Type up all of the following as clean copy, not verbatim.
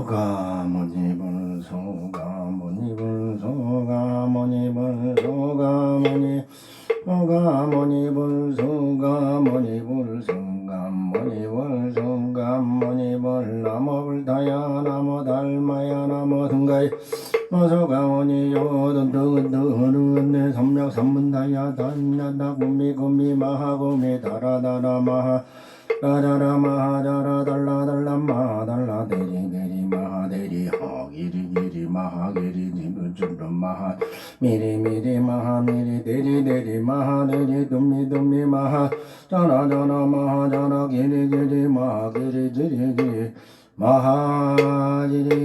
소가모니 불소가모니 불소가모니 불소가모니 소가모니 불소가모니 불소가모니 불소가모니 불 나무 불타야 나무 달마야 나무 등가이 소가모니 요든뜨근뜨근네 삼명 삼문다야 단나다 구미구미 마하구미 다라다라 마하 라라라 마하다라 달라달라 마달라 대리대리 마하대리 하기리기리 마하기리 니무준로 마하 미리미리 마하미리 대리대리 마하대리 둠미둠미 마하 자라자라 마하자라 기리기리 마하기리지리지 마하지리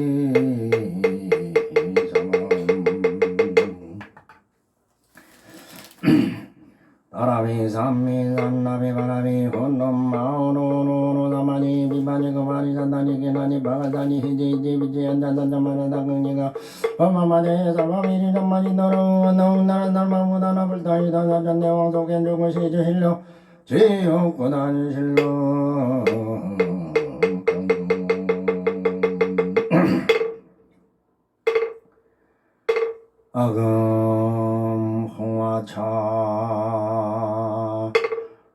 아라비 삼미 산나비 바라비 혼놈 마오노노노 나마니 비바니 그마니 산다니 기나니 바가다니 히지지 비지 안단단단마나다 그니가 엄마마제 사바미리 정마니 너로 너나라 날마무다나 불타이다 나잔내 왕속엔 죽은 시주 실로 지옥고단 실로 아금 홍화차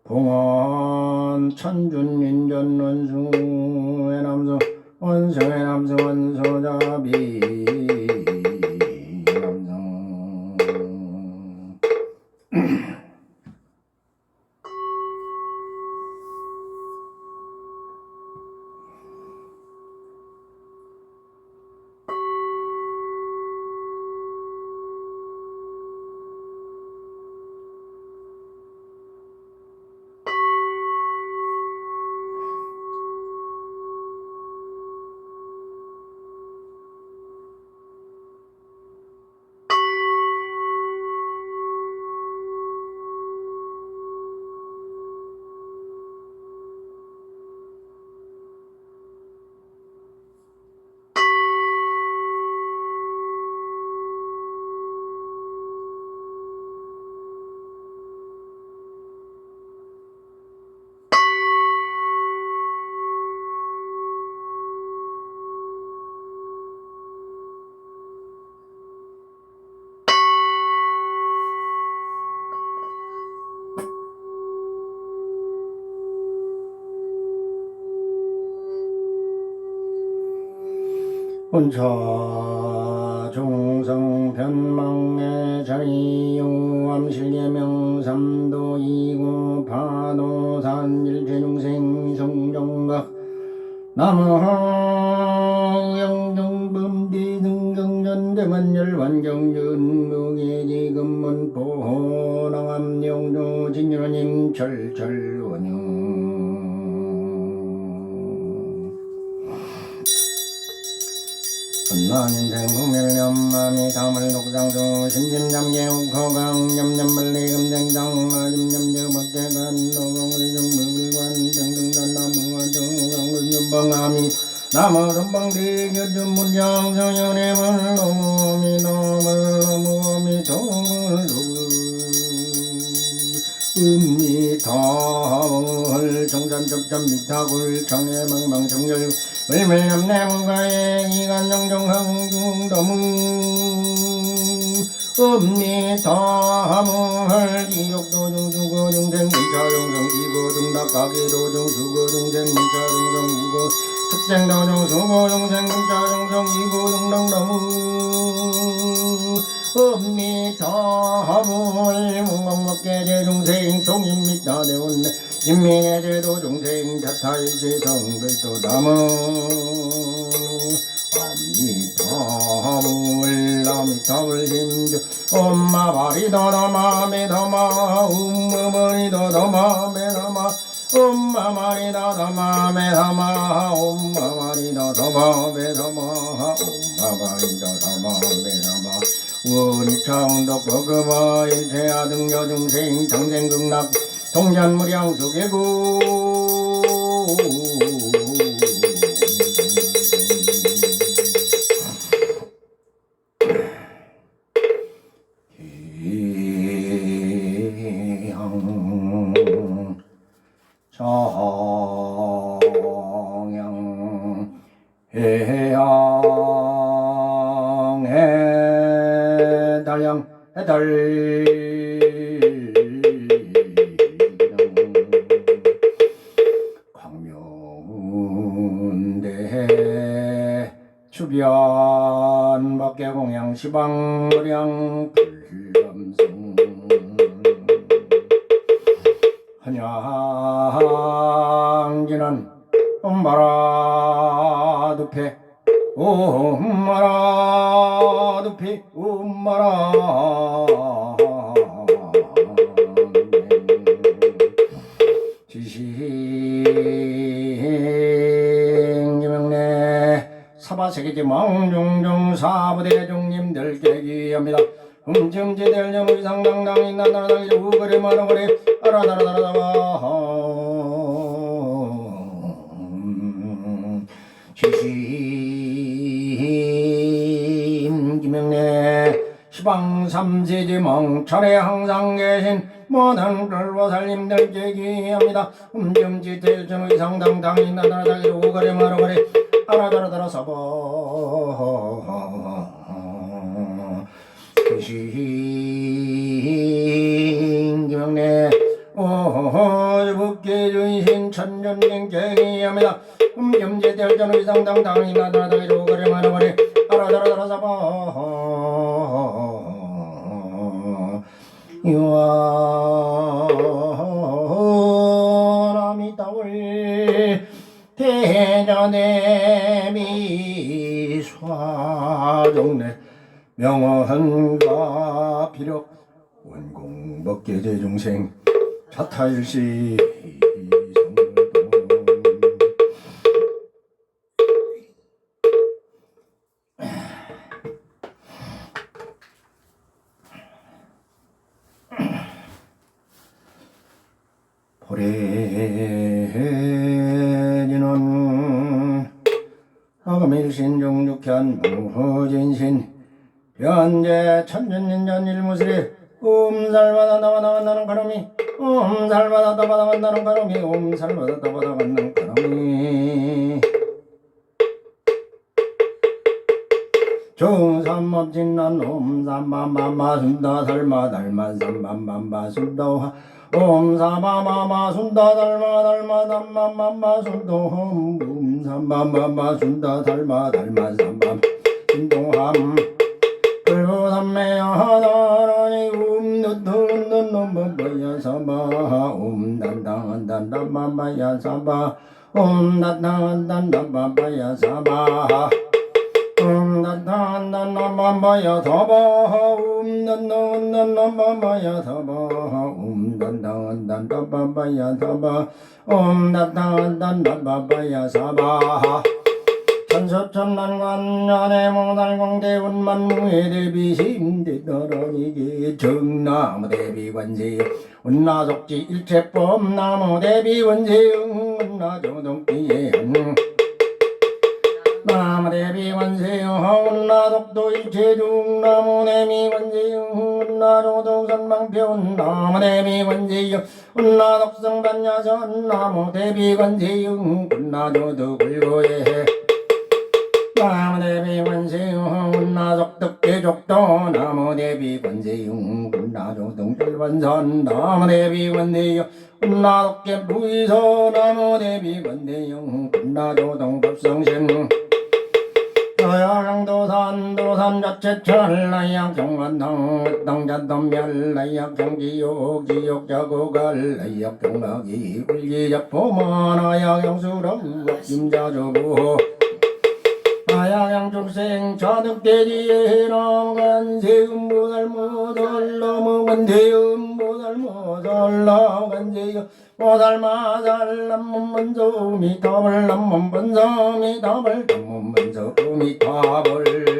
봉원 천준인전 원수의 남수 원수의 남수 원소자비 남성 혼차 중성 변망의 자리요 암실계명 삼도이고 파도산 일체중생 성정각 남허 영정범디 등정전대만열 완정전 무계지금문 보호랑암영조 진유라님 철철원유 나인생 무멸념마미 다물 독상수 심심잠계 욱허강 냠냠멀리 금댕장 아짐냠제 박대간 노공을정 무물관 등등단 나무와 정강근윤방아미 나무 선방디 견준문장 성현의 물로미 너물로무미 정물로 음미타월 정산접점 미타굴 청해망망정열 을물염내무가에 이간정정항중더무 음미타물 이욕도중 수고중생 문자중성 이고중닭가기도중 수고중생 문자중성 이고 축생도중 수고중생 문자중성 이고중당더무 음미타물 무멍먹계제중생 종임미타 대원내 인민의 제도 중생 자타일체성 별도 남은 암미타물 아미타물 힘주 엄마 바리다 다마 메다마 엄마마리다 다마 메다마 엄마 마리다 다마 메다마 엄마 마리다 다마 메다마 엄마 마리다 다마 메다마 원이차운덕 버그마 일체아 등여 중생 정생극락 동전무량수계구 기향 정양 해양 해달양 해달 광명대 주변 박계공양 시방무량 불감성 한양진은 엄마라 두패 엄마라 두패 엄마라 지신기명래 사바세계지망 종종 사부대 종님들 계기합니다. 음증지대련 의상당당히 나나나이 우거리 마르거리 아라다라다라다바 지심기명래 시방 삼세지망 차례 항상 계신 모든 불과 살림들 계기합니다. 음증지대련 의상당당히 나나나이 우거리 마르거리 아라다라다라사바 신경래 북계준신 천년경 경이합니다. 음겸제대전 의상당당히 나다다이 로거리 마나거리 아라다라다라사바 유아라미타울 대전의 미화종래 명언과 비력 원공법계제 중생 자타일시 보래지는 아금일신 종육현 무허진신 현재 천년인전 일무슬이 음살마다 나와나간다는 가람이 음살마다 떠받아간다는 가람이 음살마다 떠받아간다는 가람이 정삼업진난 옴삼마마마 순다 달마 달마 삼마마마 순다 옴사마마마 순다 달마 달마 담마마마 순도 음삼마마마 순다 달마 달마 삼마 순도함 불보삼매하다라니 음누누누누마마야 사바 음단당한단단마마야 사바 음단당한단단마마야 사바 음단당한단마마야 사바 음단당한단마마야 사바 음단당한단마마야 사바 음단당한단마마야 사바 천서천난관년의 몽달공대 운만무의 대비심대더러니게 정나무대비관세 운나족지 일체법 나무대비관세 운나조동기에 나무대비관세 운나독도 일체중 나무대비관세 운나조동선방표 나무대비관세 운나독성반야선 나무대비관세 운나조도 불고에 나무대비 관세음 운나족득계족도 나무대비 관세음 운나족동철반선 나무대비 관세음 운나독계 부의서 나무대비 관세음 운나조동법성신 여양도산 자체철 나약 경관당 땅자덤멸 나약 경기욕 기욕자고갈 나약 경락이 굴기작포만 나약 영수랑 김자조부 아야양중생 자득대지에 나간세음 모살모살 넘어간세음 모살모살 나간세요 모살마살 남문번소미 답을 남문번소미 답을 남문번소미 답을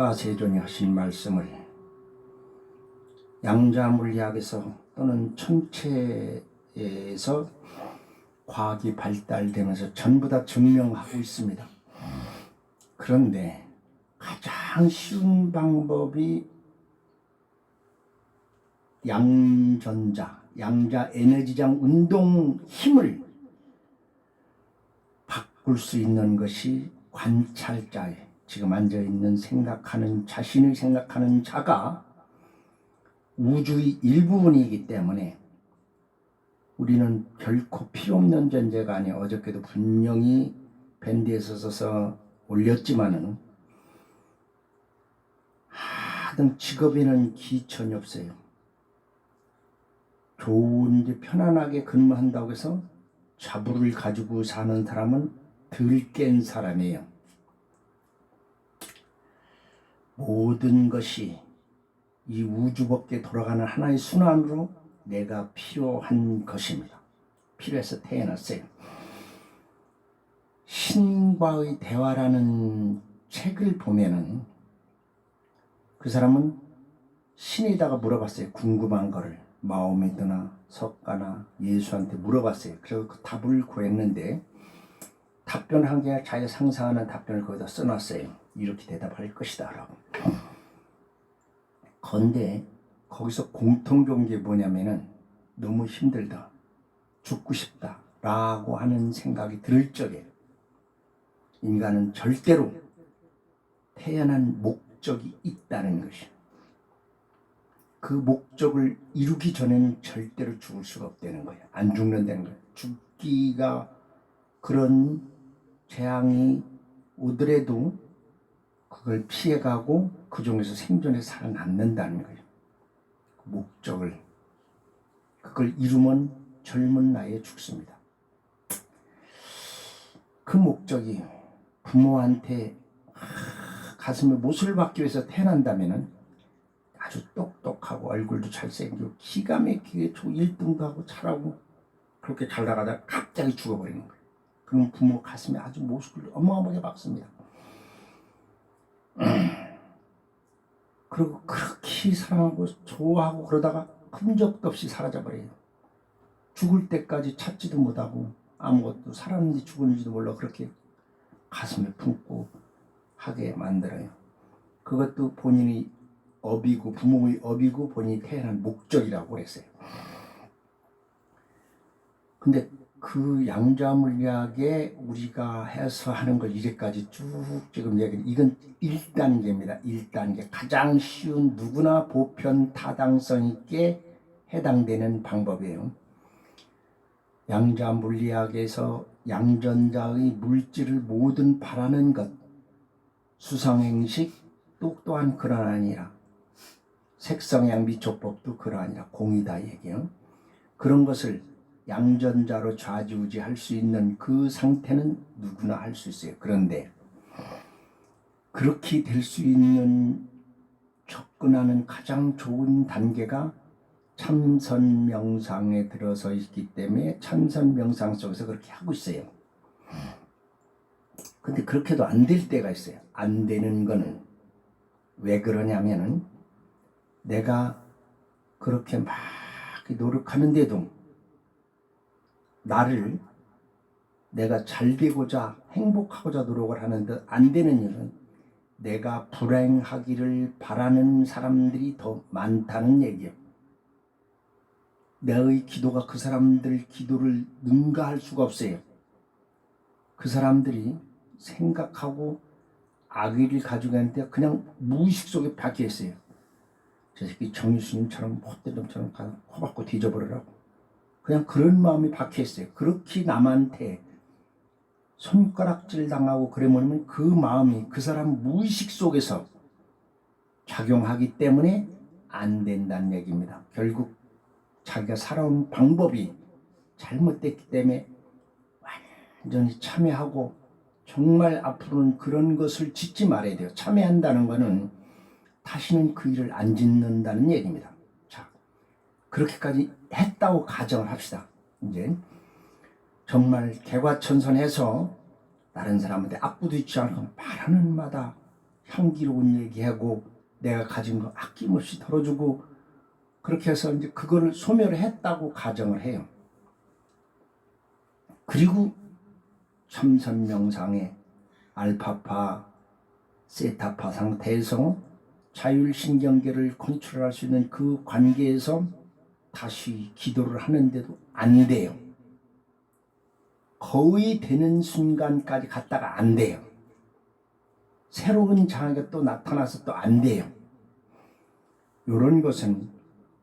석가세존이 하신 말씀을 양자물리학에서 또는 천체에서 과학이 발달되면서 전부 다 증명하고 있습니다. 그런데 가장 가장 쉬운 방법이 양전자, 양자 에너지장 운동 힘을 바꿀 수 있는 것이 관찰자에 지금 앉아있는 생각하는 자신의 생각하는 자가 우주의 일부분이기 때문에 우리는 결코 필요 없는 존재가 아니에요. 어저께도 분명히 밴드에서 써서 올렸지만은 하등 직업에는 기천이 없어요. 좋은데 편안하게 근무한다고 해서 자부를 가지고 사는 사람은 덜 깬 사람이에요. 모든 것이 이 우주밖에 돌아가는 하나의 순환으로 내가 필요한 것입니다. 필요해서 태어났어요. 신과의 대화라는 책을 보면은 그 사람은 신에다가 물어봤어요. 궁금한 거를 마호메드나 석가나 예수한테 물어봤어요. 그래서 그 답을 구했는데 답변한 게 자기가 상상하는 답변을 거기다 써놨어요. 이렇게 대답할 것이다 라고. 그런데 거기서 공통된 게 뭐냐면은 너무 힘들다, 죽고 싶다 라고 하는 생각이 들 적에 인간은 절대로 태어난 목적이 있다는 것이에요. 그 목적을 이루기 전에는 절대로 죽을 수가 없다는 거예요. 안 죽는다는 거예요. 죽기가 그런 재앙이 오더라도 그걸 피해가고 그 중에서 생존해 살아남는다는 거예요. 그 목적을 그걸 이루면 젊은 나이에 죽습니다. 그 목적이 부모한테 가슴에 못을 박기 위해서 태어난다면은 아주 똑똑하고 얼굴도 잘생기고 기가 막히게 1등도 하고 잘하고 그렇게 잘 나가다가 갑자기 죽어버리는 거예요. 그럼 부모 가슴에 아주 못을 어마어마하게 박습니다. 그리고 그렇게 사랑하고 좋아하고 그러다가 흔적도 없이 사라져버려요. 죽을 때까지 찾지도 못하고 아무것도 살았는지 죽었는지도 몰라 그렇게 가슴에 품고 하게 만들어요. 그것도 본인이 업이고 부모의 업이고 본인이 태어난 목적이라고 했어요. 근데 그 양자물리학에 우리가 해서 하는 걸 이제까지 쭉 지금 얘기는 이건 1단계입니다. 1단계 가장 쉬운 누구나 보편 타당성 있게 해당되는 방법이에요. 양자물리학에서 양전자의 물질을 모든 바라는 것 수성행식 또한 그러하니라. 색성양 미초법도 그러하니라. 공이다 얘기요. 그런 것을 양전자로 좌지우지할 수 있는 그 상태는 누구나 할 수 있어요. 그런데 그렇게 될 수 있는 접근하는 가장 좋은 단계가 참선명상에 들어서 있기 때문에 참선명상 속에서 그렇게 하고 있어요. 근데 그렇게도 안 될 때가 있어요. 안 되는 거는 왜 그러냐면은 내가 그렇게 막 노력하는데도 나를 내가 잘 되고자 행복하고자 노력을 하는데 안 되는 일은 내가 불행하기를 바라는 사람들이 더 많다는 얘기예요. 내의 기도가 그 사람들 기도를 능가할 수가 없어요. 그 사람들이 생각하고 악의를 가지고 있는데 그냥 무의식 속에 박혀 있어요. 저 새끼 정유수님처럼 헛된 놈처럼 코박고 뒤져버리라고. 그냥 그런 마음이 박혀 있어요. 그렇게 남한테 손가락질 당하고 그러면 그 마음이 그 사람 무의식 속에서 작용하기 때문에 안 된다는 얘기입니다. 결국 자기가 살아온 방법이 잘못됐기 때문에 완전히 참회하고 정말 앞으로는 그런 것을 짓지 말아야 돼요. 참회한다는 것은 다시는 그 일을 안 짓는다는 얘기입니다. 자, 그렇게까지 했다고 가정을 합시다. 이제 정말 개과천선해서 다른 사람한테 악부딪히지 않고 말하는 마다 향기로운 얘기하고 내가 가진 거 아낌없이 덜어주고 그렇게 해서 이제 그거를 소멸을 했다고 가정을 해요. 그리고 참선명상에 알파파 세타파 상태에서 자율신경계를 컨트롤할 수 있는 그 관계에서 다시 기도를 하는데도 안 돼요. 거의 되는 순간까지 갔다가 안 돼요. 새로운 장애가 또 나타나서 또 안 돼요. 이런 것은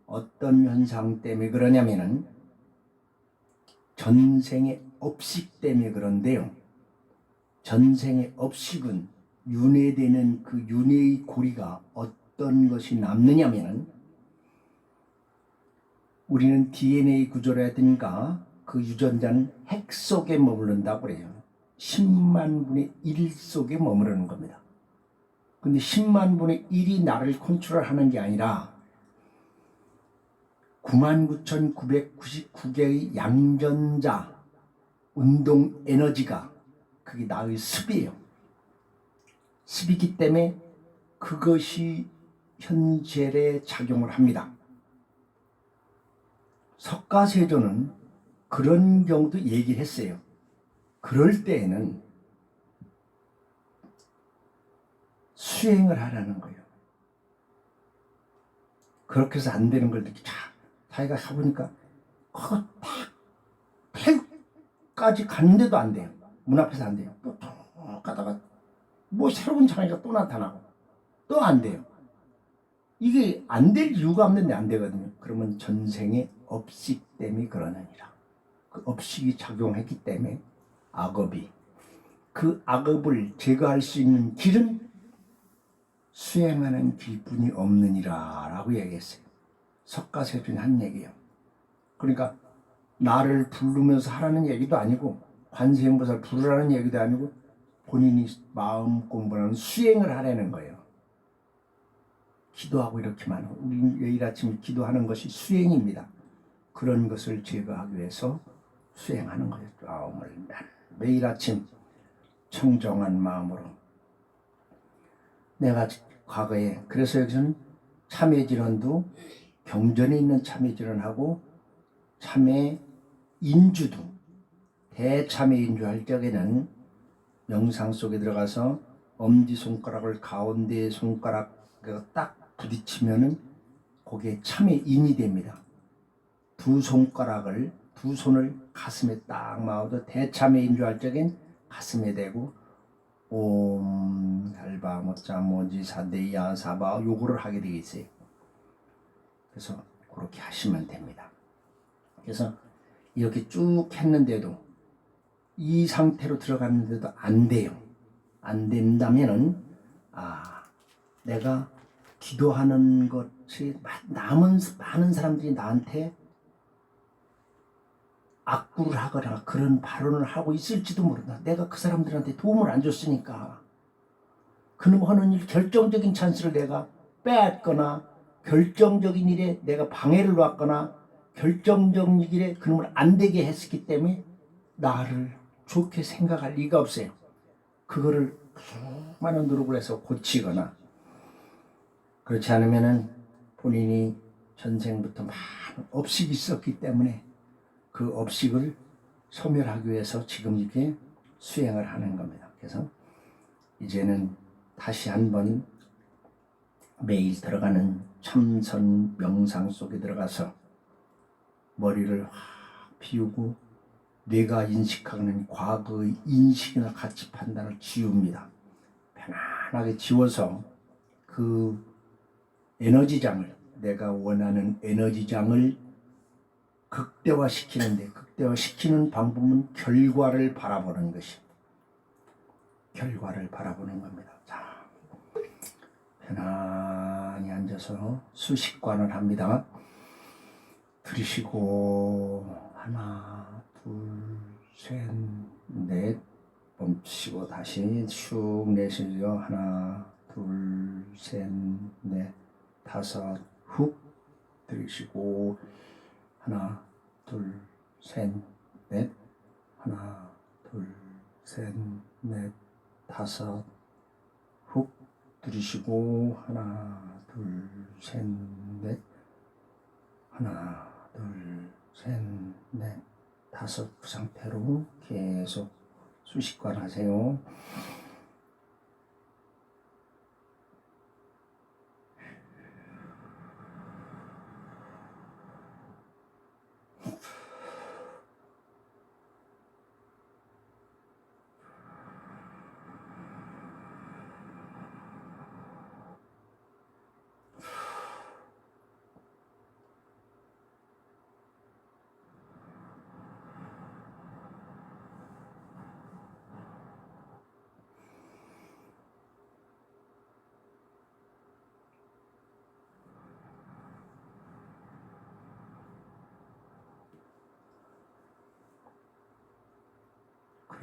어떤 현상 때문에 그러냐면은 전생의 업식 때문에 그런데요. 전생의 업식은 윤회되는 그 윤회의 고리가 어떤 것이 남느냐면은 우리는 DNA 구조라든가 그 유전자는 핵 속에 머무른다고 그래요. 10만 분의 1 속에 머무르는 겁니다. 근데 10만 분의 1이 나를 컨트롤하는 게 아니라 99,999개의 양전자 운동 에너지가 그게 나의 습이에요. 습이기 때문에 그것이 현재에 작용을 합니다. 석가세존은 그런 경우도 얘기를 했어요. 그럴 때에는 수행을 하라는 거예요. 그렇게 해서 안 되는 걸 느끼. 자기가 해보니까 그거 딱 태육까지 갔는데도 안 돼요. 문 앞에서 안 돼요. 또 가다가 뭐 새로운 장애가 또 나타나고 또 안 돼요. 이게 안 될 이유가 없는데 안 되거든요. 그러면 전생의 업식 때문에 그러느니라. 그 업식이 작용했기 때문에 악업이, 그 악업을 제거할 수 있는 길은 수행하는 길뿐이 없느니라 라고 얘기했어요. 석가세존이 한 얘기예요. 그러니까 나를 부르면서 하라는 얘기도 아니고 관세음보살 부르라는 얘기도 아니고 본인이 마음 공부하는 수행을 하라는 거예요. 기도하고 이렇게만 하고 우리 매일 아침 기도하는 것이 수행입니다. 그런 것을 제거하기 위해서 수행하는 거예요. 마음을 매일 아침 청정한 마음으로. 내가 과거에 그래서 여기서는 참회진원도 경전에 있는 참회진원하고 참회인주도 대참회인주 할 적에는 명상 속에 들어가서 엄지손가락을 가운데 손가락 딱 부딪히면은 거기에 참회인이 됩니다. 두 손가락을 두 손을 가슴에 딱 마우도 대참회인주 할 적엔 가슴에 대고 옴 살바 모짜 모지 사데야 사바 요거를 하게 되겠어요. 그래서 그렇게 하시면 됩니다. 그래서 이렇게 쭉 했는데도 이 상태로 들어갔는데도 안 돼요. 안 된다면은 내가 기도하는 것이 남은 많은 사람들이 나한테 악구를 하거나 그런 발언을 하고 있을지도 모른다. 내가 그 사람들한테 도움을 안 줬으니까 그놈 하는 일 결정적인 찬스를 내가 빼앗거나 결정적인 일에 내가 방해를 놨거나 결정적인 일에 그놈을 안 되게 했기 때문에 나를 좋게 생각할 리가 없어요. 그거를 수많은 노력을 해서 고치거나 그렇지 않으면은 본인이 전생부터 많은 업식이 있었기 때문에 그 업식을 소멸하기 위해서 지금 이렇게 수행을 하는 겁니다. 그래서 이제는 다시 한번 매일 들어가는 참선 명상 속에 들어가서 머리를 확 비우고 뇌가 인식하는 과거의 인식이나 가치 판단을 지웁니다. 편안하게 지워서 그 에너지장을 내가 원하는 에너지장을 극대화시키는데 극대화시키는 방법은 결과를 바라보는 것입니다. 결과를 바라보는 겁니다. 자, 편안히 앉아서 수식관을 합니다. 들이쉬고 하나, 둘, 셋, 넷 멈추시고 다시 슉 내쉬죠. 하나, 둘, 셋, 넷, 다섯 훅 들이쉬고 하나, 둘, 셋, 넷, 하나, 둘, 셋, 넷, 다섯 훅 들이쉬고 하나, 둘, 셋, 넷, 하나, 둘, 셋, 넷, 다섯 그 상태로 계속 수식관 하세요.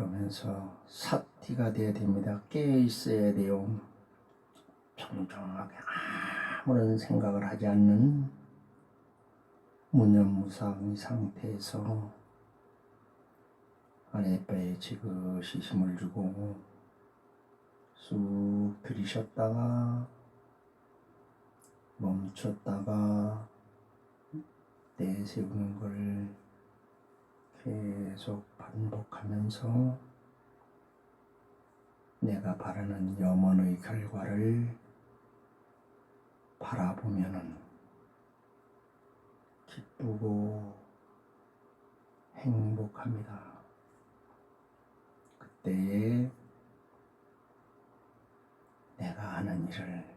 그러면서 사티가 돼야 됩니다. 깨어 있어야 돼요. 평정하게 아무런 생각을 하지 않는 무념무상의 상태에서 아랫배에 지그시 힘을 주고 쑥 들이쉬었다가 멈췄다가 내세우는 걸 계속 반복하면서 내가 바라는 염원의 결과를 바라보면은 기쁘고 행복합니다. 그때에 내가 하는 일을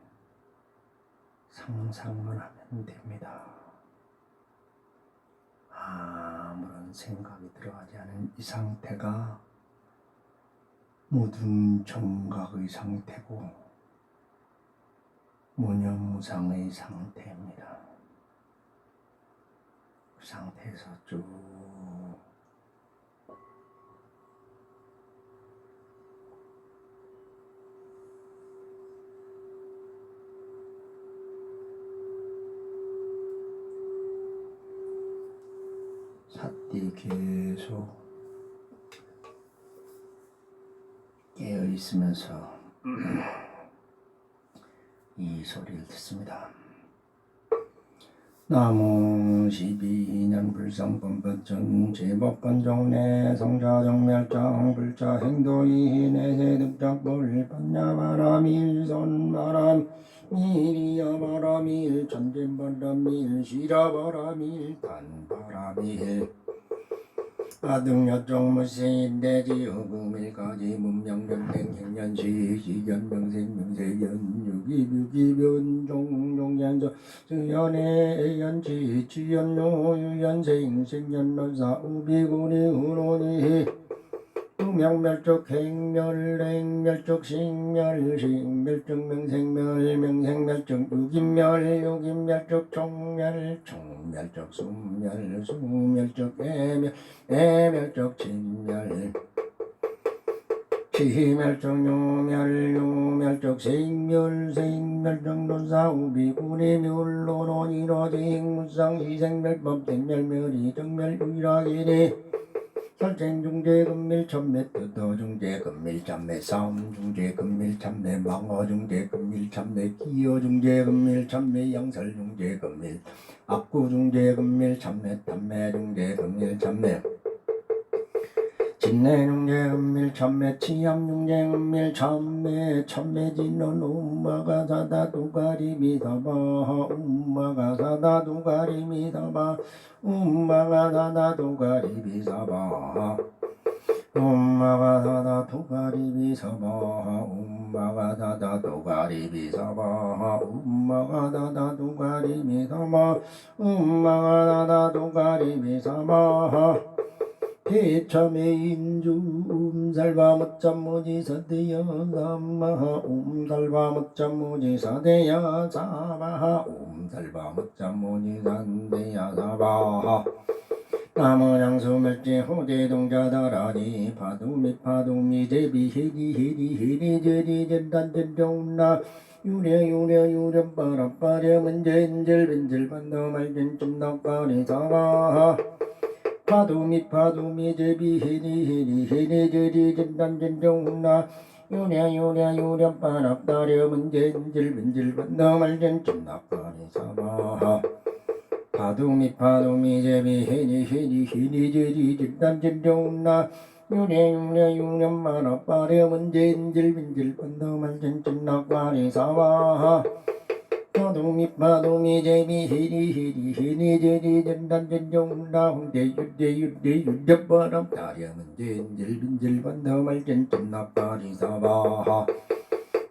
상상만 하면 됩니다. 아무런 생각이 들어가지 않은 이 상태가 모든 정각의 상태고 무념무상의 상태입니다. 그 상태에서 쭉 삿띠 계속 깨어 있으면서 이 소리를 듣습니다. 나무 12년 불성범법전 제법건종내 성자정멸정 불자 행도이 내세 득작불 반야바라밀 손바람 밀이여바라밀 천진바라밀 시라바라밀 단바라밀 아등여종무세인대지 허금일까지 문명견행행년시 시견명생명세견 유기묘기변 종종연저 수연의 지연노 유연생 생연노사 우비구니 후로니 명멸적 행멸행멸적 식멸식멸적 명생멸 명생멸적 유기멸적 총멸적 수멸적 애멸적 치멸적 유멸적 생멸적 논사 우비구니 멸로론 이로지 행무상 희생멸법 생멸멸이 정멸 유일하기니 설생중재 금밀 천매 뜨더중재 금밀 참매 싸움중재 금밀 참매 망어중재 금밀 참매 기어중재 금밀 참매 양설중재 금밀 악구중재 금밀 참매 탐매중재 금밀 참매 진내중재 금밀 참매 치암중재 금밀 참매 참매진원 umma가 사다 두가리 미사바 umma가 사다 두가리 미사바 umma가 사다 두가리 미사바 umma가 사다 두가리 미사바 umma가 사다 두가리 미사바 umma가 사다 두가리 미사바 umma가 사다 두가리 미사바 해참의 인주 음살바 멋잠무지 사대야 삼마하 음살바 멋잠무지 사대야 사바하 음살바 멋잠무지 산대야 사바하 나무양수 멸지 호재동자다라니 파두미 제비 해리 저리 전단전종나 유려 빠라빠려 문제인젤 반도 말진 좀 사바하 파두미 제비 해리 저리 전단전종나 유려 빠라빠려 문제인젤 반도 말진 좀 사바하 파두미 제비 해리 저리 전단전종나 유려 빠라빠려 문제인젤 반도 말진 좀 사바하 파두미 제비 해리 저리 전단전종나 홍대 유대 바람 다려문 젠젤 반도 말진 좀 사바하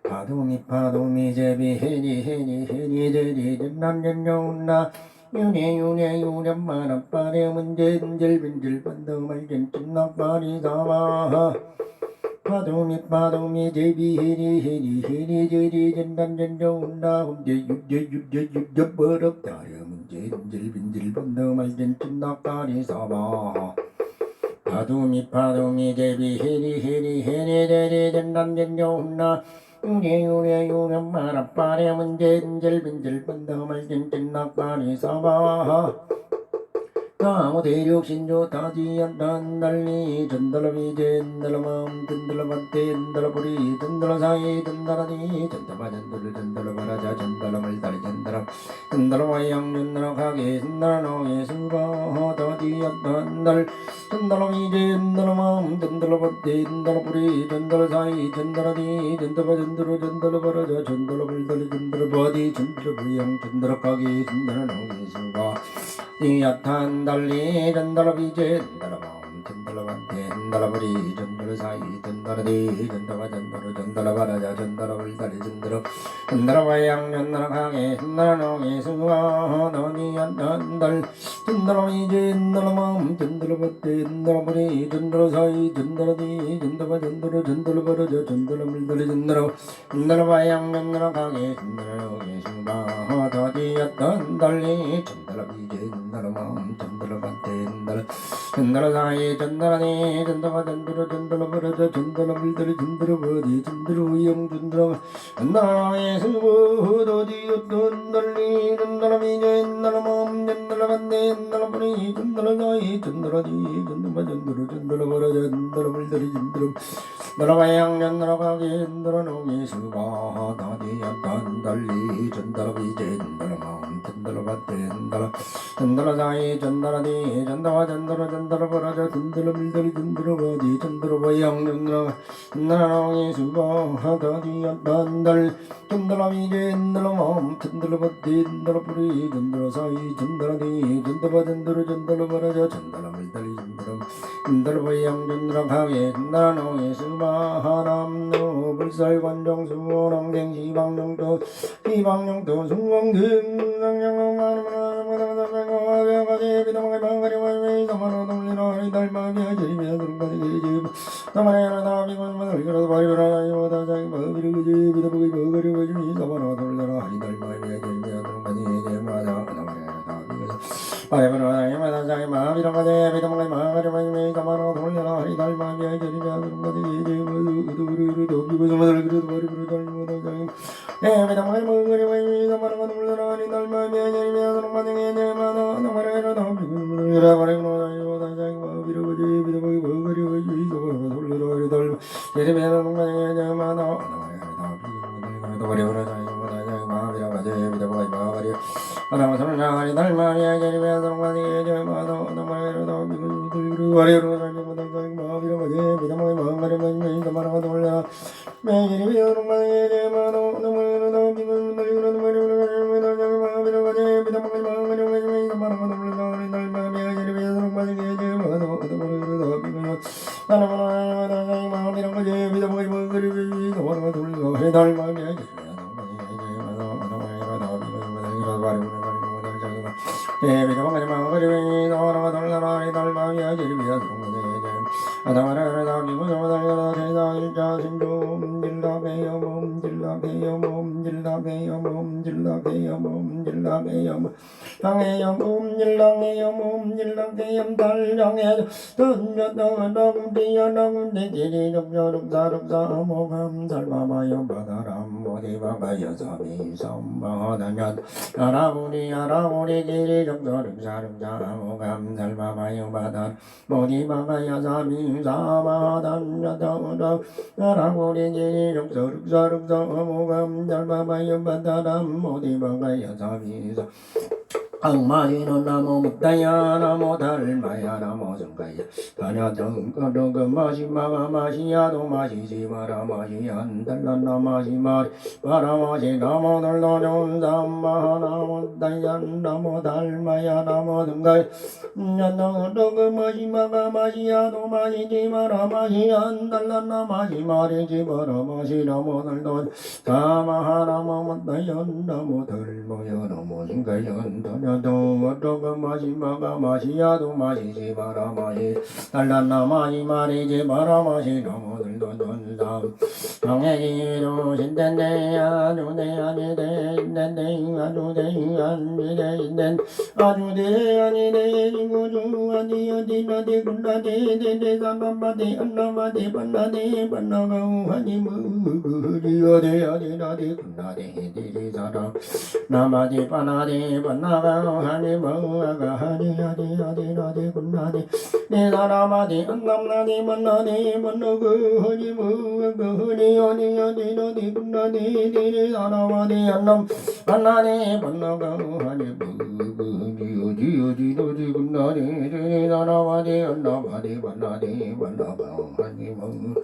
파두미 제비 해리 저리 전단전종나 유려 바람 젠젤 반도 말진 좀 사바하 파두미 제비 해리 저리 전단전종나 홍대 유대 버럭 다려문 젠젤 반도 말진 좀 사바하 파두미 파두미 대비 헤리 헤리 된단된요나 우레우레우레 마라빠레 문제인젤빈젤 번더말 찐찐낙바리 사바 나무 대륙신조 다지연단 달리 전달비 젠달마음 전달반대 전달부리 전달사이 전달하니 전달바전달 전달바라자 전달말달이 전달함 전달와양 전달하게 전달노예 수바 다지연단 달 전달비 젠달마음 전달반대 전달부리 전달사이 전달하니 전달바전달 전달바라자 전달말달이 전달바디 전달부양 전달하게 전달노예 수바 이야탄 달리 전달비제 전달밤 전달반대 전달버리 전달사이 전달디 전달바 전달바라자 전달벌달이 전달바양 전달하게 전달노예 수가 너니야탄 달 전달비제 전달밤 전달반대 전달버리 전달사이 전달디 전달바 전달바라자 전달벌달이 전달바양 전달하게 전달노예 수가 너니야탄 달리 전달비제 전달마음 전달반대 전달사이 전달하니 전달바 전달버려져 전달물들이 전달버디 전달우영 전달나의 수고도디 어떤 달리 전달미제 전달마음 전달반대 전달버리 전달사이 전달하니 전달바 전달버려져 전달물들이 전달바양 전달하게 전달노예 수가 다디 어떤 달리 전달비제 전달마음 전달반대 전달사이 전달하니 전달바 전달버려져 전달물들이 전달바디 전달바양 전달노예 수가 다디 어떤 달 전달미제 전달마음 전달반대 전달버리 전달사이 전달하니 전달바 전달버려져 전달물들이 전달바양 전달하게 전달노예 수가 하남노 불살관정 수원왕생 시방령도 시방령도 수왕등 악마이는 나무 묵다야 나무 달마야 나무 정가야 다냐등 거르그 마시마가 마시야도 마시지 마라 마시얀 달란나 마시마리 마라 마시 나무 달라뇨 삼마 나무 다얀 나무 달마야 나무 정가야 냐등 거르그 마시마가 마시야도 마시지 마라 마시얀 달란나 마시마리지 마라 마시 나무 달라뇨 삼마 나무 다얀 나무 달마야 나무 정가야 다냐 너도 어떠가 마시마가 마시야도 마시지 마라 마시 달란나 마시 마리지 마라 마시 너무들도 돈담 명예기로 신댄데 아주대 아니대 인댄데 아주대 아니대 인댄 아주대 아니대 인구주 아니 어디 나대 군나대 대대 삼반바대 안나바대 반나대 반나가우 하니 무그리 어디 어디 나대 군나대 대대 사람 나마디 바나디 반나가 하니 뭐가 하니 하디 하디 나디 군나디 내 사람아디 안남나디 만나디 만나그 하니 뭐가 하니 하니 하디 나디 군나디 대대 사람아디 안남 반나디 반나가 하니 뭐그 어디 어디 나디 군나디 대대 사람아디 안남아디 반나디 반나가 하니 뭐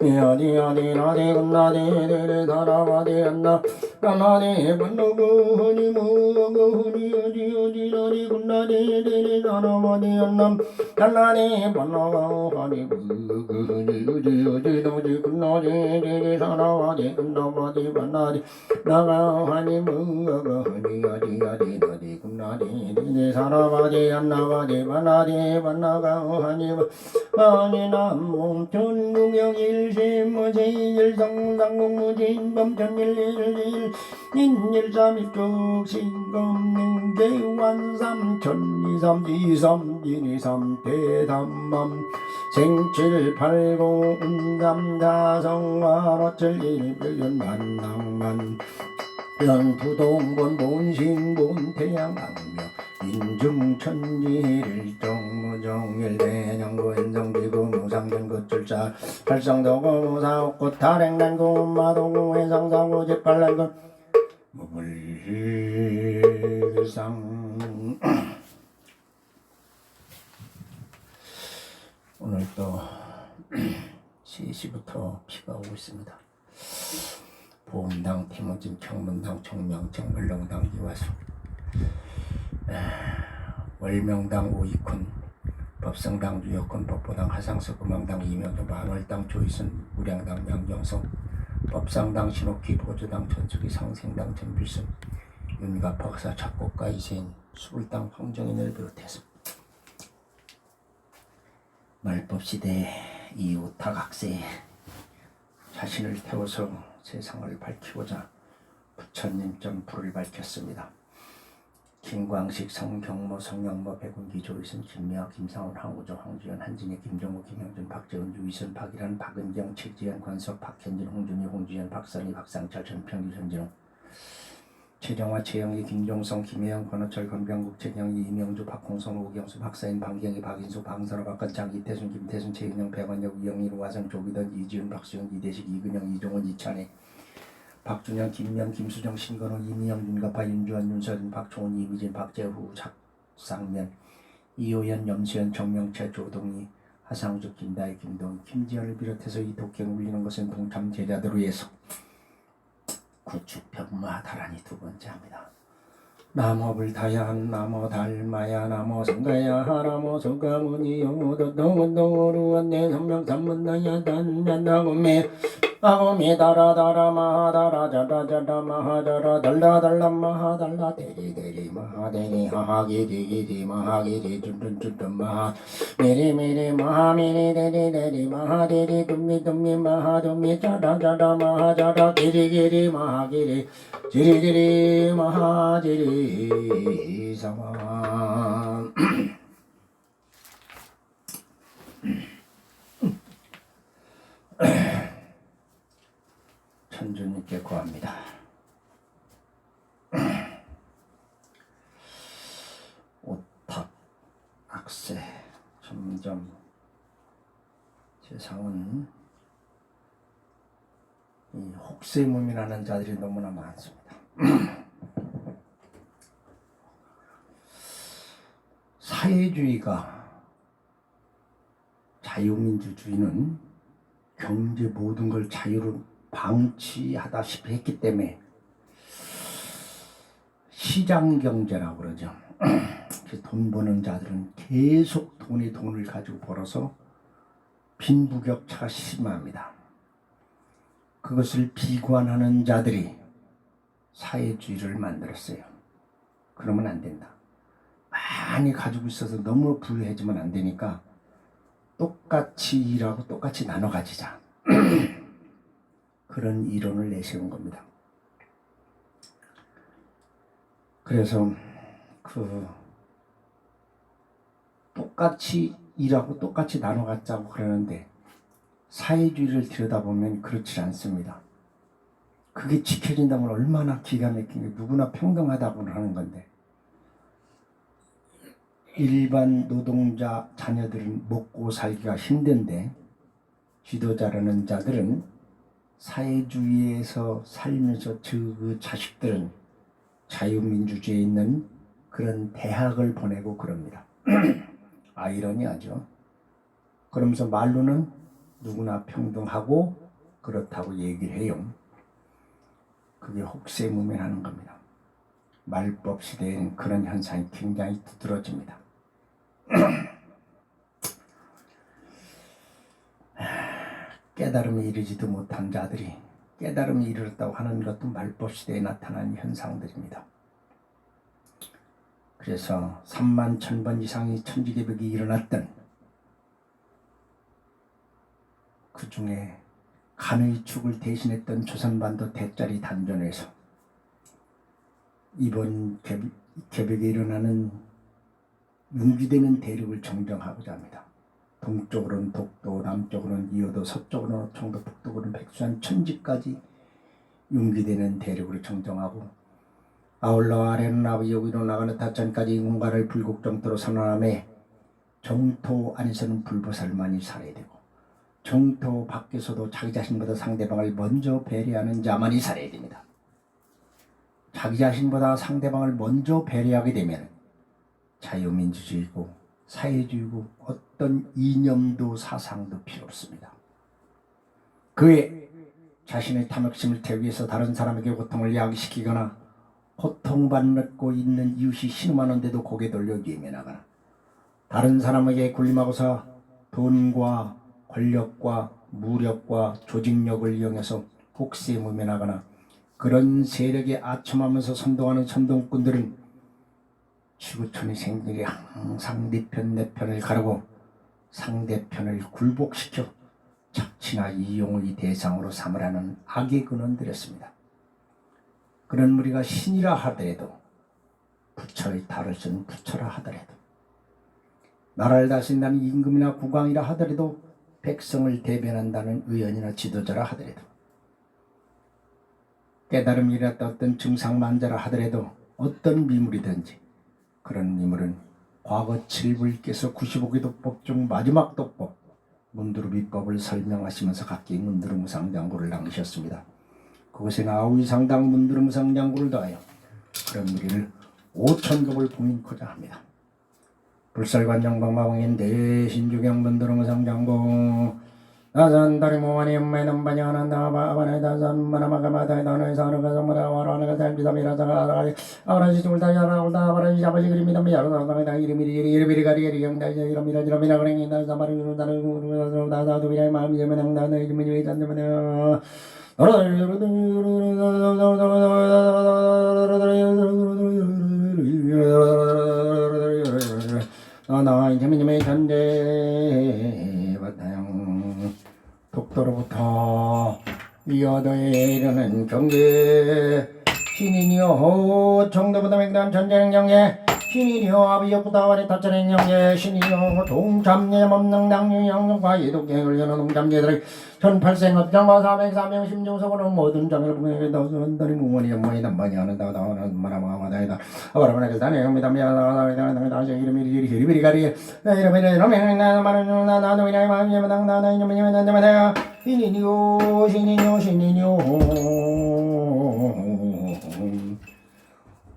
어디 어디 나디 군나디 대대 사람아디 안남 나나네 반나고 하니 뭐고 하니 어디 어디 나니 군나네 대네 나나마네 안남 나나네 반나고 하니 뭐고 하니 어디 어디 나니 군나네 대네 나나마네 안나마네 반나네 나가 하니 뭐고 하니 어디 어디 나니 군나네 대네 나나마네 안나마네 반나네 반나가 하니 뭐 아니 남몸 천무명일심 무제일성상공무진 범천일일일 인일삼일쭉 신검능계완삼 천이삼지삼 진이삼 대담맘 생칠팔구 운담다성화로철일billion 만낭만 연부동본 본신본 태양악명 인중천지일 정무정일 대장고 인성지구 무상전구출사 팔성도구 무사옥구 탈행난구 마도구 해상사구 제팔난구 무불상 오늘 또 3시부터 비가 오고 있습니다. 보험당, 태문진, 평문당, 청명청, 물렁당, 이화수 월명당, 오이쿤, 법성당, 유여군, 법보당, 하상수, 금왕당, 이명도, 만월당, 조이순, 무량당, 양정성, 법상당, 신옥기, 보조당, 전수기, 상생당, 전필순, 윤가, 박사, 작곡가, 이세인, 수불당, 황정인을 비롯해서 말법시대 이후 타각세에 자신을 태워서 세상을 밝히고자 부처님점 불을 밝혔습니다. 김광식, 성경모, 성영모, 백운기, 조이순, 김미화, 김상훈, 황우조, 황주연, 한진희, 김종우, 김형준, 박재훈, 유이순, 박일환, 박은경, 최지현, 권석, 박현진, 홍준희, 홍주연, 박선희, 박상철, 전평규, 전진웅, 최정화, 최영희, 김종성, 김혜영, 권호철, 권병국, 최경희, 이명주, 박홍선, 오경수, 박사인, 박경희, 박인수, 방선호, 박건창, 이태순, 김태순, 최은영, 백원혁, 이영일, 와성, 조기던, 이지훈, 박수영, 이대식, 이근영, 이종원, 이찬혜, 박준영, 김명, 김수정, 신건호, 이미영, 윤가파, 윤주환, 윤서진, 박종훈, 이미진, 박재후, 작상면, 이호연, 염수연, 정명채, 조동희, 하상주, 김다희, 김동, 김지현을 비롯해서 이 독경을 울리는 것은 동참 제자들을 위해서 구축병마 다란이 두 번째 합니다. 나무불 다야한 나무 달마야 나무 성가야 나무 성가문이 영우도 동은동으로 내 선명 삼문나야 단단나고매 아고미 다라다라 마하다라 자라자라 마하자라 달라달라 마하달라 대리대리 마하대리 하하기리기리 마하기리 쭌쭌쭌 마하 미리미리 마하미리 대리대리 마하대리 둠미둠미 마하둠미 자라자라 마하자라 기리기리 마하기리 지리지리 마하지리 사마 천주님께 고합니다. 오탑, 악세, 점점 세상은 이 혹세무민하는 자들이 너무나 많습니다. 사회주의가 자유민주주의는 경제 모든 걸 자유로 방치하다시피 했기 때문에 시장경제라고 그러죠. 돈 버는 자들은 계속 돈을 가지고 벌어서 빈부격차가 심합니다. 그것을 비관하는 자들이 사회주의를 만들었어요. 그러면 안 된다. 많이 가지고 있어서 너무 부유해지면 안 되니까 똑같이 일하고 똑같이 나눠 가지자. 그런 이론을 내세운 겁니다. 그래서 똑같이 일하고 똑같이 나눠 갖자고 그러는데 사회주의를 들여다보면 그렇지 않습니다. 그게 지켜진다면 얼마나 기가 막힌 게 누구나 평등하다고 하는 건데 일반 노동자 자녀들은 먹고 살기가 힘든데 지도자라는 자들은 사회주의에서 살면서 그 자식들은 자유민주주의에 있는 그런 대학을 보내고 그럽니다. 아이러니하죠. 그러면서 말로는 누구나 평등하고 그렇다고 얘기를 해요. 그게 혹세무민하는 겁니다. 말법 시대에는 그런 현상이 굉장히 두드러집니다. 깨달음에 이르지도 못한 자들이 깨달음에 이르렀다고 하는 것도 말법 시대에 나타난 현상들입니다. 그래서 3만 1000번 이상의 천지개벽이 일어났던 그 중에 간의 축을 대신했던 조선반도 대짜리 단전에서 이번 개벽에 일어나는 융기되는 대륙을 정정하고자 합니다. 동쪽으로는 독도, 남쪽으로는 이호도, 서쪽으로는 청도, 북쪽으로는 백두산, 천지까지 융기되는 대륙을 정정하고 아울러 아래는 아버지 여기로 나가는 타천까지 인간을 불국정토로 선언하며 정토 안에서는 불보살만이 살아야 되고 정토 밖에서도 자기 자신보다 상대방을 먼저 배려하는 자만이 살아야 됩니다. 자기 자신보다 상대방을 먼저 배려하게 되면 자유민주주의고 사회주의고 어떤 이념도 사상도 필요 없습니다. 그에 자신의 탐욕심을 태우기 위해서 다른 사람에게 고통을 야기시키거나 고통받고 있는 이웃이 신음하는데도 고개 돌려 예면하거나 다른 사람에게 군림하고서 돈과 권력과 무력과 조직력을 이용해서 혹세무민하거나 그런 세력에 아첨하면서 선동하는 선동꾼들은 지구촌이 생기게 항상 네 편 내 편을 가르고 상대편을 굴복시켜 착취나 이용의 대상으로 삼으라는 악의 근원들이었습니다. 그런 무리가 신이라 하더라도 부처의 탈을 쓴 부처라 하더라도 나라를 다스린다는 임금이나 국왕이라 하더라도 백성을 대변한다는 의원이나 지도자라 하더라도 깨달음이 일어났다 어떤 증상만자라 하더라도 어떤 미물이든지 그런 미물은 과거 7불께서 95개 도법 중 마지막 도법 문두루비법을 설명하시면서 각기 문두루무상장구를 낭으셨습니다. 그것에 아우이상당 문두루무상장구를 더하여 그런 무리를 5000급을 봉인코자 합니다. 불살관정방마공인 대신주경 문두루무상장구 나산다리 모하니 엄마는 반야난다 바바네 다산 마나마가마다 다네 사르가 정마다 와라나가 달비다미라다가 아라지 돌다야라 올다 아라지 잡아지 그림이다 미야라다가 이름이 가리리 영다 이름이라 그랭이다 사바르 다르 나다도 비라이 마음이 되면 나나 이름이 왜 잔다면 나 이제미님의 전대 바탕 독도로부터 이어도에 이르는 경계 신인이여 정도보다 맹단 전쟁 영예 신인이여 아비여부터 아래 타천행 영예 신인이여 동참예 법능당유 영과 예독경을 여는 동참예들의 1800업장과 404명 심중석으로 모든 장을 보내게 다수원들이 무원이 엄마이 남반이 하는다 나오는 마라마마다이다 아바라마나게 다네요입니다 미안하다 이름이 히리비리가리 이름이 나마는 나도 이나이 마음이 나나 이놈이 나나 신이요 신이요 신이요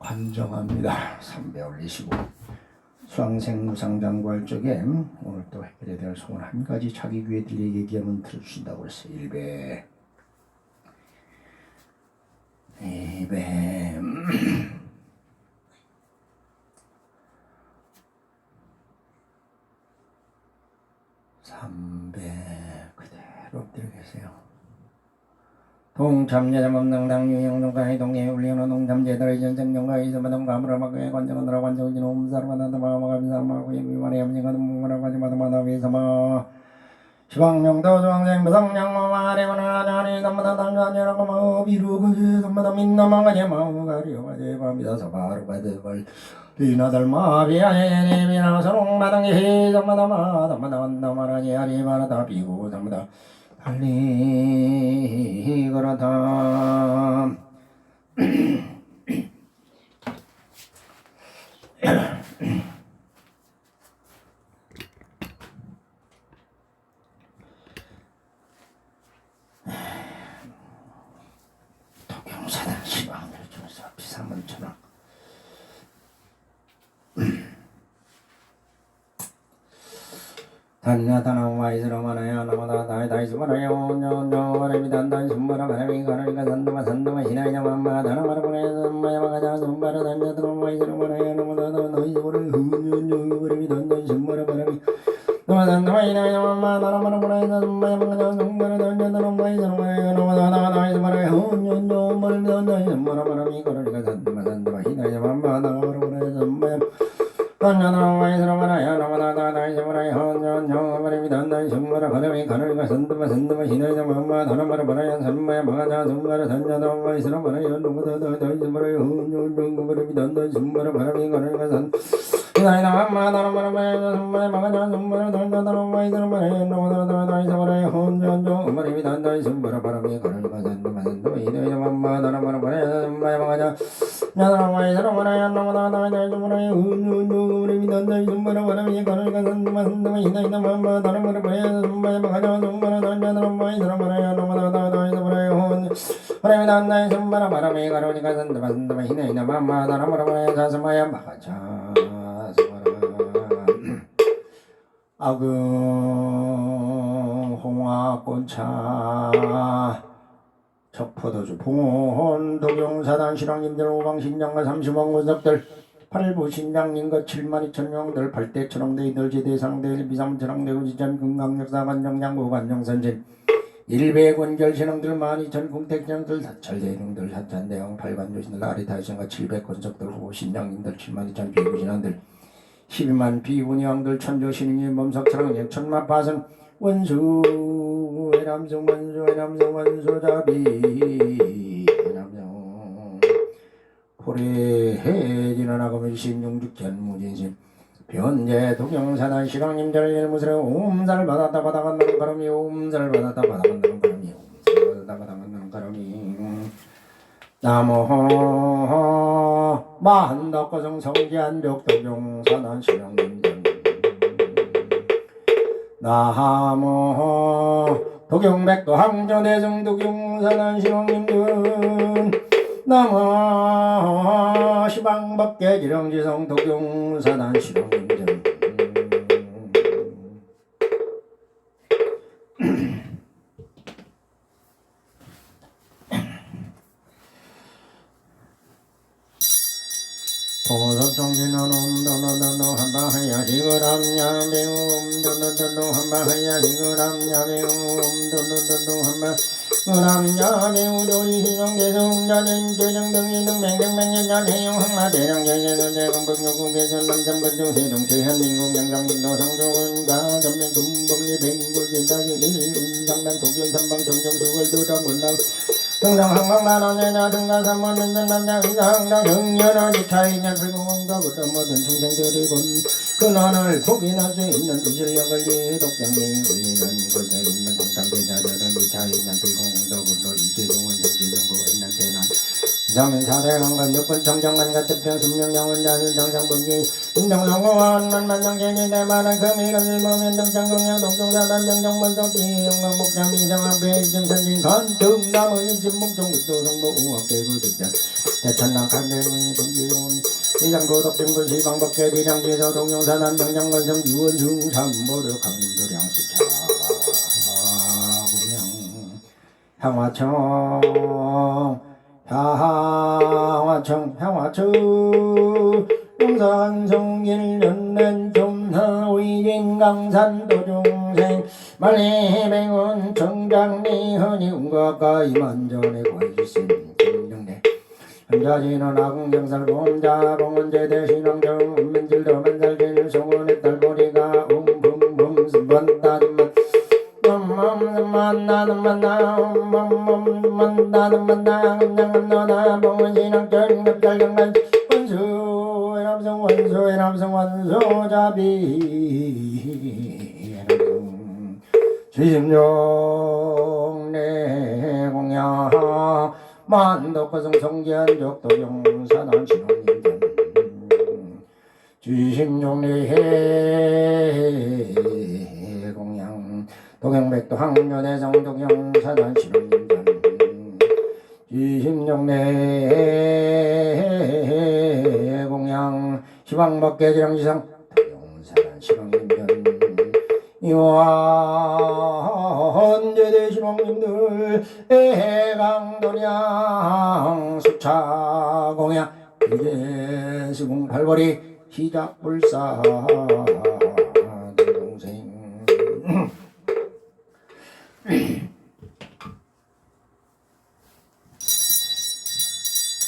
관정합니다. 3배 올리시고 수왕생무상장구할 적에 오늘 또 해결해야 될 소원 한 가지 자기 귀에 들려 얘기하면 들어주신다고 했어요. 1배 2배 3배 그대로 엎드려 계세요. 홍참예자범능당 유영동가의 동예 울리는 홍참제들의 전생용가 이서마동 가무라마그의 관정은으로 관정진 옴사르마나다마마가비사마구의 위만의 염증가는 무마라가지마다마다 위사마 시방명도 중앙생 무성량마마레마나자니 담마다담자니라가마 비루그지 담마다 민나마가지 마우가리오가지 밤이다서 바루바드벌 리나달마비아예니 비나서롱마당이 담마다마 담마다만다마라니 아리바라다 비고 담마다 달리 그렇다. 도경사단 시방을 주면서 비사문처럼 단나타나 와이스로마나야 나마다 다이다이스마나야 온뇨뇨와레미단단 숨바라 바라미 가라리가 산다마 히나이나 맘마 다나마라보네 산마야마가자 숨바라 단자드로 와이스로마나야 나마다 다이스마라 훈뇨뇨와레미단단 숨바라 바라미 나마단다마 히나이나 맘마 다나마라보네 산마야마가자 숨바라 단자드로 와이스로마나야 나마다 다이스마라 훈뇨뇨와레미단단 숨바라 바라미 가라리가 산다마 히나이나 맘마 다나마라보네 산마야 단자나와이스로마나야 나마다 다이스마라 헌년년마리미단단 숨마라 바람이 가늘가 산드마 히나이나 맘마 다나마라 바라야 산마야 마가자 숨마라 단자나와이스로마나야 나마다 다이스마라 헌년년마리미단단 숨마라 바람이 가늘가 산 히나이나 맘마 다나마라 바라야 산마야 마가자 숨마라 단자나와이스로마나야 나마다 다이스마라 헌년년마리미단단 숨마라 바람이 가늘가 산드마 히나이나 맘마 다나마라 바라야 산마야 마가자 나나와이스로마나야 나마다 다이스마라 헌년년마리미단단 숨마라 바람이 가늘가 산드마 히나이나 맘마 다나마라 바라야 산마야 마가자 숨마라 단자나와이스로마나야 나마다 다이스마라 헌년년마리미단단 숨마라 바람이 가늘가 산드마 히나이나 맘마 다나마라 바라야 산마야 마가자 아그 홍화꽃차 적포도주 봉원 도경사단 신앙님들 오방신장과 30원 권석들 8부 신장님과 7만 2천 명들 8대 천왕대이들 제대상대 비삼천왕대구 지천 금강역사관정장구 관정선진 100원결 신앙들 12,000 궁택신앙들 사철대능들 사찬대왕 8관조신들 아리타신과 700권석들 후 신장님들 7만 2천 비구신앙들 12만 비군이왕들 천조신인님 범석천왕 천마파선 원수 해남성 원수 해남성 원수자비 해남성 포레해진하나고 일신용죽견 무진신 변제 도경사단 시랑님들 일무스레 옴살 받았다 받아간다는 가람이 옴살 받았다 받아간다는 가람이 옴살 받았다 받아간다는 가람이 나모 마한덕거성 성지한 벽도경사단 시랑님들 나모 도경백도 항저대성 도경사단 시랑님들 나모 시방법계 지령지성 도경사단 시랑님들 보석정진은 옴도노도노 한바하야 지그람야 배우 옴도노도노 한바하야 지그람야 배우 옴도노도노 한바하야 배우 조리시정계성자된 계정등이등 맹맹맹nhân 해용 항마대량계계선 대금법용국계선 남장번중 해동체현민국 양장분도 성조원가 전면금법리 백골계다기 일운상당 독일삼방 정정수월 도장문당 등상항망만원내나 등가삼원 등단남자 의상당 정연하지 차이냐 불공공도 그런 모든 중생들이 본 근원을 독인할 수 있는 두실력을 독장에 올리는 곳에 있는 동참대자들은 이 차이냐 불공공도 그런 일제동원 정지정고 있는 재난 이상은 사대강간 육군 청정관 같은 평순명량은 자는 정상분기 인정성공한 만만정제니 대만한 금이런 일범인 등장공양 동종사단 정정문성비 영광목장 민정한배 정선진 건등나무인 진봉종국도 성보 우학대구 득자 대천랑 간대문 분기온 이장고덕등군 시방법계 대장지에서 동영사단 정장건성 유원중 삼보력 강림도량 수차 구명 향화청 용산성길 연랜 좀하 위진 강산 도중생 말리맹은 정장리 허니 운가까 이만전에 관심 정정내 현자지는 아궁경살 본자 봉은제 대신왕정 운면질도 만살질 성원의 딸보리가 웅붕붕 스번따듬만 만나는 만나 만나는 만나 그냥 너나 봉은신왕전 급달경만 원수의 남성 원수의 남성 원수자비 지심용 내 공양 만덕거성 성기한 적도용사난 신혼인전 지심용 내 공양 도경백도 항면의 성도경사난 신혼인전 지심용 내 공양 시방법계지랑지상 도경사난 신혼인전 이완제대신왕님들 애강도량 수차공야 이제수궁 팔벌이 시작불사 동생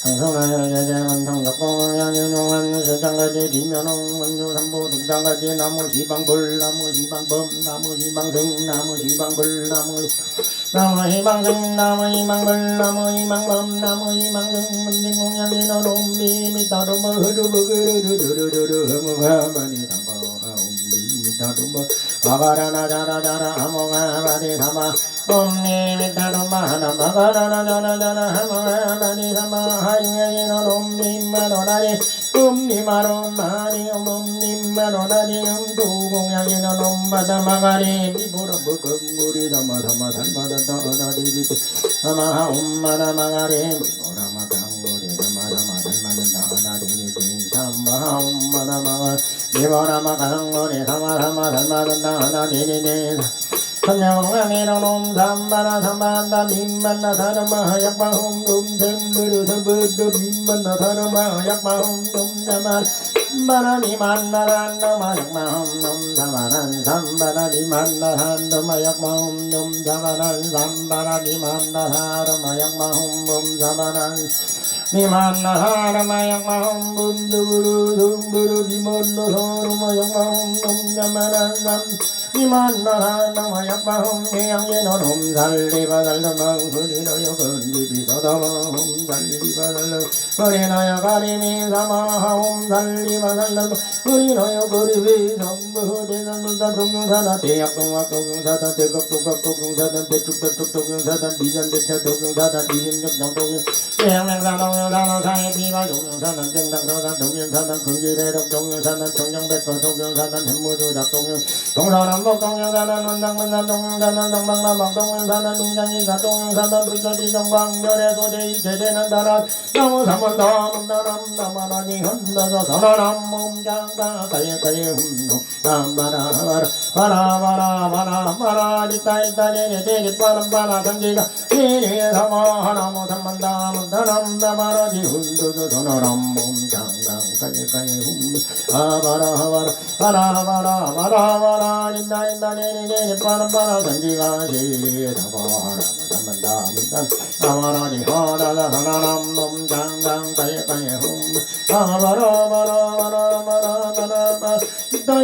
상선하여 제재만탕 덕공양 윤용한 세장가지 뒷면홍 원조삼보 등장가지 나무시방불 나무시방법 나무시방승 나무시방불 나무시방승 나무시방불 나무시방법 나무시방승 문진공양이 너놈미 미타도모 흐르르르르르르르 허무가마니 삼보하옴미 미타도모 아바라나자라자라 하모가마니 삼아 옴니 미타도마 하나마가라나자라자라 하모가마니 삼아 하이웨이너 옴님마로나니 옴니마로나니 옴님마로나니 도공양이너 옴바다마가리 미보라 먹음물이 담아담아 달바다다 어나리리 아마하 옴마다마가리 미보라마 강물이 담아담아 달마는다 어나리리 삼마하 옴마다마가 미보라마 강물이 담아담아 달마는다 어나리리 선영아미노놈 삼바나 삼반다 민만나 사르마 약방홈 놈셈브르 서브르 민만나 사르마 약방홈 놈자만 바나니 만나란다마 약방홈 놈자만한 삼바나니 만나란다마 약방홈 놈자만한 삼바나니 만나사르마 약방홈 놈자만한 미만나 사르마 약방홈 놈자브르 성브르 비만나 사르마 약방홈 놈자만한 삼 이만나 나와 약방홈 예양예너 놈살리바 달러망 흐리너여 건리비 서다마 홈살리바 달러 흐리너여 가리미 사마하 홈살리바 달러 흐리너여 거리비 성부 대상문사 동경사다 대약동학 동경사다 대각동각 동경사다 대축대축 동경사다 미전대차 동경사다 이심력정 동경 예양맹사 동경사다 사해비가 동경사다 정당서다 동경사다 금지대력 동경사다 정정백거 동경사다 현무조작 동경 동서남 동영사단 원장문산 동영사단 정방나방 동영사단 웅장이사 동영사단 불설지 정광열의 소재 일체되는 나라 나무 삼원다 문다람 나마라니 흔들어 선언함 몸장가 가예가예 흠노 바라바라 바라바라 리따이따 제리 빠람바라 성지가 제리 사마하나무 삼만다 문다람 나마라지 흔들어 선언함 몸장가 가예가예 흠노 바라바라 인다네네 빠람빠라 선지가 시다바람 삼만다 문단 아마라니 하다다 하나남 놈장강 가예가예 흠 아바라바라바라바라바라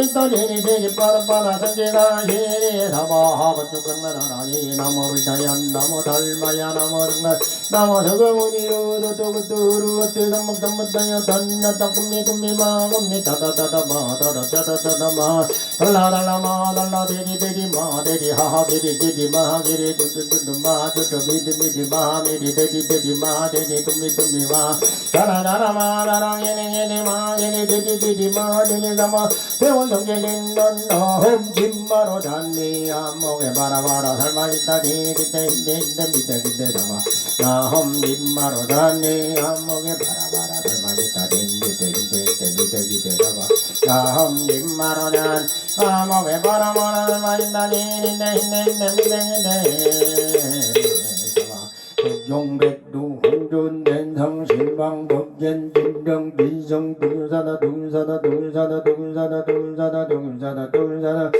있다네네 제니 빠람빠라 선지가 시다바하 버쪽강나라니 나무불자얀 나무 달마야 나무릉가 나무 저거무니요 저거뚜루 어때서 먹다먹다요 던졌다 꿈미마 꿈미 다다다다마 다다다다다마 달라달라마 달라 데리 데리 마 데리 하하 데리 데리 마 데리 뚜뚜뚜뚜 마 뚜뚜 미디 미디 마 미디 데리 데리 마 데리 뚜미 뚜미 마 다라다라 마 다랑 예네 마 예네 데리 데리 마 데리 다마 배원 성제린 넌너 홈김마로 잔니 암목에 바라바라 살마있다 디디데 디데 미데 디데 다마 나 홈김마로 잔니 암목에 바라바라 살마있다 디디데 디데 미데 디데 다마 나 홈김마로 잔 아목에 바라바라 살마있다 디디데 디데 미데 디데 용백두 혼존된 성신방 법전 진정 진성 동사다 동사다 동사다 동사다 동사다 동사다 동사다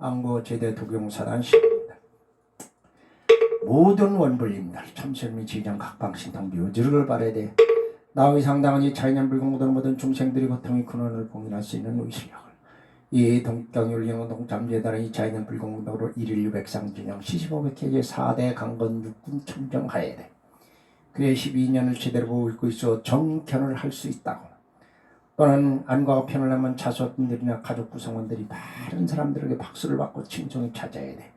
안고 제대 독용사단 시입니다. 모든 원불림들 참선미 지정 각방신통 묘지를 바라야 돼. 나의 상당한 이 차이년 불공들 모든 중생들이 고통의 근원을 공인할 수 있는 의실력을 이 동경율령 동참재단의 이 차이년 불공도로 1일 600상진영 시시보백회제 4대 강건 육군 청정하여야 돼. 그래 12년을 제대로 보고 있고 있어 정편을 할 수 있다고. 또는 안과가 편을 내면 자손들이나 가족 구성원들이 많은 사람들에게 박수를 받고 칭송을 찾아야 돼.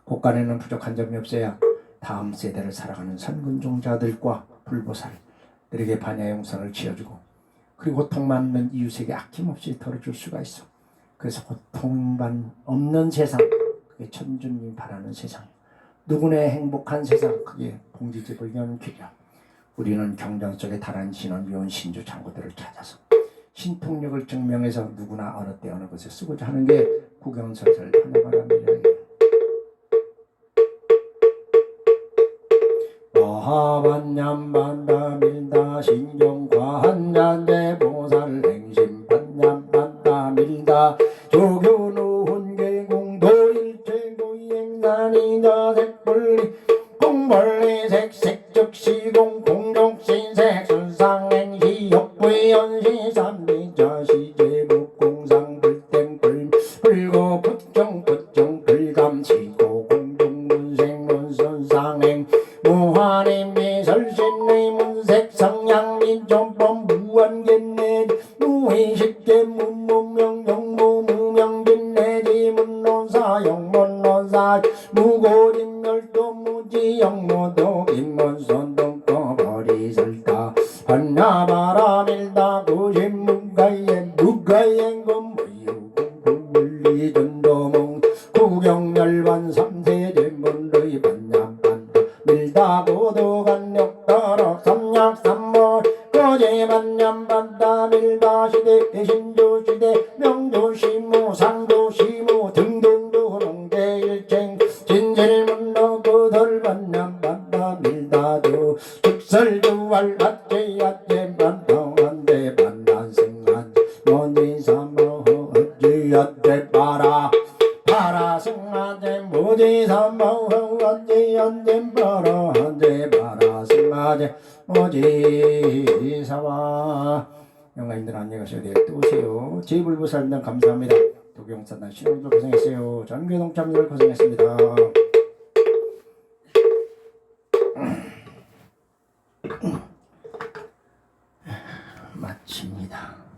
곳간에는 부족한 점이 없어야 다음 세대를 살아가는 선군종자들과 불보살들에게 반야용선을 지어주고 그리고 고통만 없는 이웃에게 아낌없이 덜어줄 수가 있어. 그래서 고통만 없는 세상, 그게 천주님 바라는 세상, 누구네 행복한 세상, 그게 봉지집을 길이야. 우리는 경전 속에 달한 신원 위온 신주 창고들을 찾아서 신통력을 증명해서 누구나 어느 때 어느 곳에 쓰고자 하는 게 구경설설 하나바람이라. 와반냠반다밀다 신경과한잔대 보살 행심반냠반다밀다 조교노훈 계공도일체구이행산이자 색불리 공벌리 색색적시공 공족신색 순상행시 역부연시 삼미자시제목공상 불땡불 불고 부정 불감시고 공동문생문선상행 무한인미 설신의 문색 성향민 전법 무한견내 무의식계 문무명 영무 무명진내지 문론사 영문론사 무고진멸도 무지 영무도 인문선동 꺼버리설다 한나바라밀다 구신무가예 무가예금 무유공불리전도몽 구경열반 삼세제문의 반야반다 밀다고도간력다락 삼약삼몰 거제반냠반다 밀다시대 신조시대 명조시무 상조시무 등등도 농대일쟁 진실문도 그덜반냠반다 밀다도 즉설두알 밭제야제 반통한대 반단승한 모지사모허 어지야제 바라 바라승하제 모지사모허 어지야제 바라 한제 바라승하제 모지사와. 영가님들 안녕히 가셔야 돼요. 또 오세요. 제불보살님 감사합니다. 독용사단 신혼들 고생했어요. 전교동참들 고생했습니다. 마칩니다.